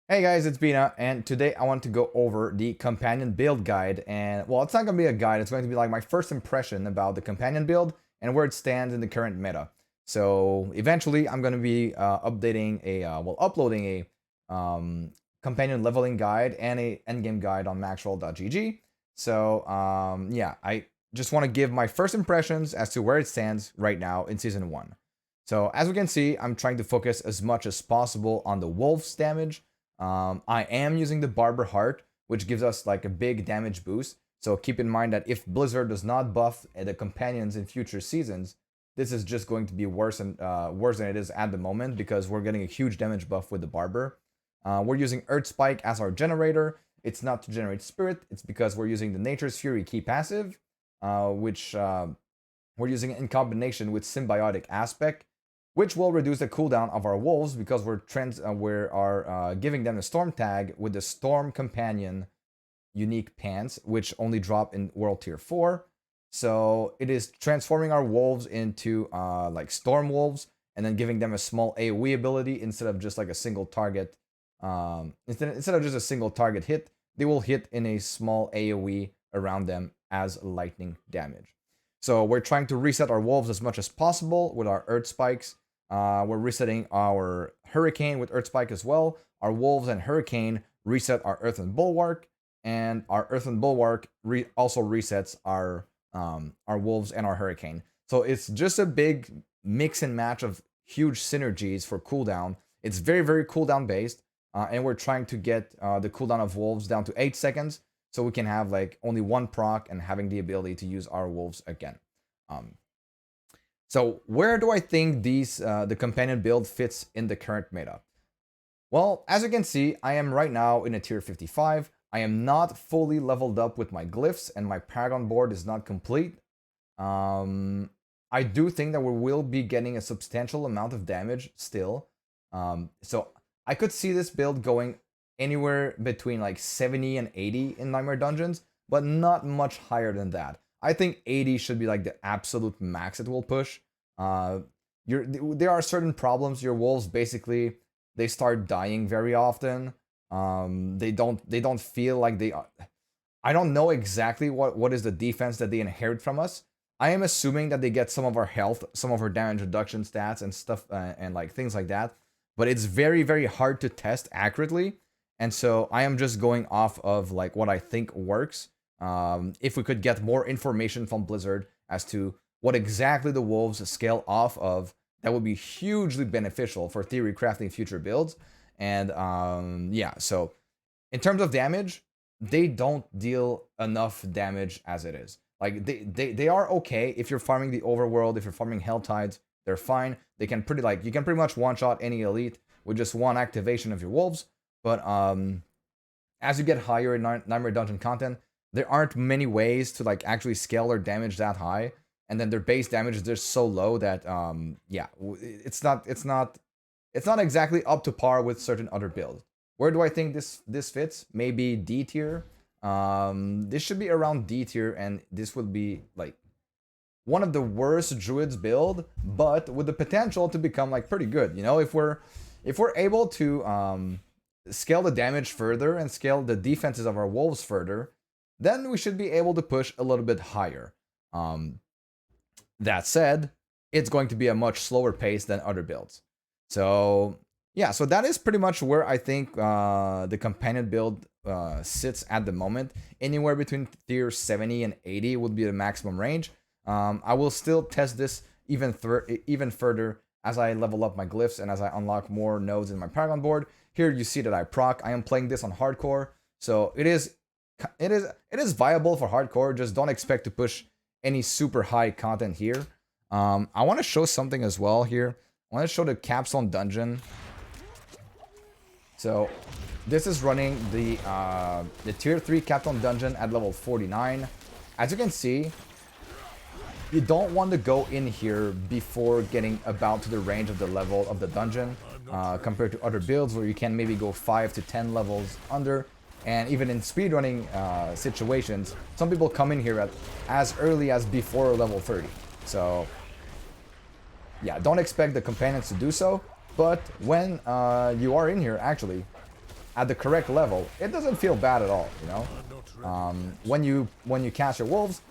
Hey guys, it's Bina, and today I want to go over the companion build guide. And well, it's not going to be a guide, it's going to be like my first impression about the companion build and where it stands in the current meta. So eventually, I'm going to be uploading a companion leveling guide and a endgame guide on maxroll.gg. So yeah, I just want to give my first impressions as to where it stands right now in season one. So as we can see, I'm trying to focus as much as possible on the wolves damage. I am using the Barber Heart, which gives us like a big damage boost. So keep in mind that if Blizzard does not buff the companions in future seasons, this is just going to be worse than it is at the moment because we're getting a huge damage buff with the Barber. We're using Earth Spike as our generator. It's not to generate spirit, it's because we're using the Nature's Fury key passive, which we're using in combination with Symbiotic Aspect, which will reduce the cooldown of our wolves because we're giving them a storm tag with the Storm Companion unique pants, which only drop in World Tier 4. So it is transforming our wolves into like Storm Wolves and then giving them a small AoE ability instead of just like a single target. Instead of just a single target hit, they will hit in a small AoE around them as lightning damage. So we're trying to reset our wolves as much as possible with our Earth Spikes. We're resetting our Hurricane with Earth Spike as well. Our Wolves and Hurricane reset our Earthen Bulwark, and our Earthen Bulwark also resets our Wolves and our Hurricane. So it's just a big mix and match of huge synergies for cooldown. It's very, very cooldown based, and we're trying to get the cooldown of Wolves down to 8 seconds, so we can have like only one proc and having the ability to use our Wolves again. So where do I think the companion build fits in the current meta? Well, as you can see, I am right now in a tier 55. I am not fully leveled up with my glyphs, and my Paragon board is not complete. I do think that we will be getting a substantial amount of damage still. So I could see this build going anywhere between like 70 and 80 in Nightmare Dungeons, but not much higher than that. I think 80 should be like the absolute max it will push. There are certain problems. Your wolves basically they start dying very often. They don't feel like they are. I don't know exactly what is the defense that they inherit from us. I am assuming that they get some of our health, some of our damage reduction stats and stuff, and like things like that. But it's very, very hard to test accurately, and so I am just going off of like what I think works. If we could get more information from Blizzard as to what exactly the wolves scale off of, that would be hugely beneficial for theory crafting future builds. And yeah, so in terms of damage, they don't deal enough damage as it is. Like they are okay if you're farming the overworld, if you're farming Hell Tides, they're fine. They can you can pretty much one shot any elite with just one activation of your wolves. But as you get higher in Nightmare Dungeon content, there aren't many ways to like actually scale their damage that high, and then their base damage is just so low that yeah, it's not exactly up to par with certain other builds. Where do I think this fits? Maybe D tier. This should be around D tier, and this would be like one of the worst druids build, but with the potential to become like pretty good. You know, if we're able to scale the damage further and scale the defenses of our wolves further, then we should be able to push a little bit higher. That said, it's going to be a much slower pace than other builds. So yeah, so that is pretty much where I think the companion build sits at the moment. Anywhere between tier 70 and 80 would be the maximum range. I will still test this even further as I level up my glyphs and as I unlock more nodes in my Paragon board. Here you see that I proc. I am playing this on hardcore, so it is viable for hardcore. Just don't expect to push any super high content here. I want to show something as well here. I want to show the capstone dungeon. So this is running the tier 3 capstone dungeon at level 49. As you can see, you don't want to go in here before getting about to the range of the level of the dungeon, compared to other builds where you can maybe go 5 to 10 levels under. And even in speedrunning situations, some people come in here at as early as before level 30. So yeah, don't expect the companions to do so. But when you are in here, actually, at the correct level, it doesn't feel bad at all, you know? When you cast your wolves,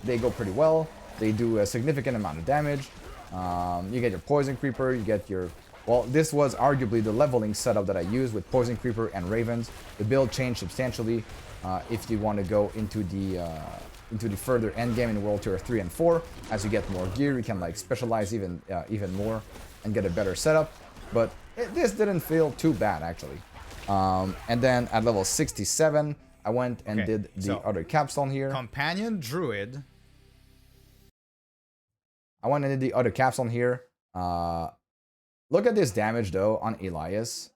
they go pretty well. They do a significant amount of damage. You get your poison creeper, you get your... Well, this was arguably the leveling setup that I used with poison creeper and ravens. The build changed substantially if you want to go into the further end game in World Tier 3 and 4. As you get more gear, you can like specialize even more and get a better setup. But this didn't feel too bad actually. And then at level 67, I went and did the other capstone here. Companion Druid. I went and did the other capstone here. Look at this damage though on Elias.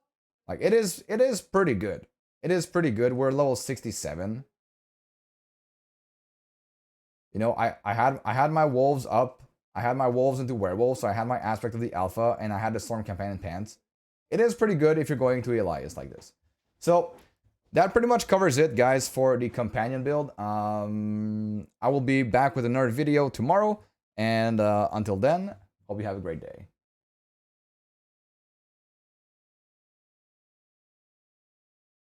Like it is pretty good. It is pretty good. We're level 67. You know, I had my wolves up. I had my wolves into werewolves, so I had my aspect of the alpha, and I had the storm companion pants. It is pretty good if you're going to Elias like this. So that pretty much covers it, guys, for the companion build. I will be back with another video tomorrow, and until then, hope you have a great day.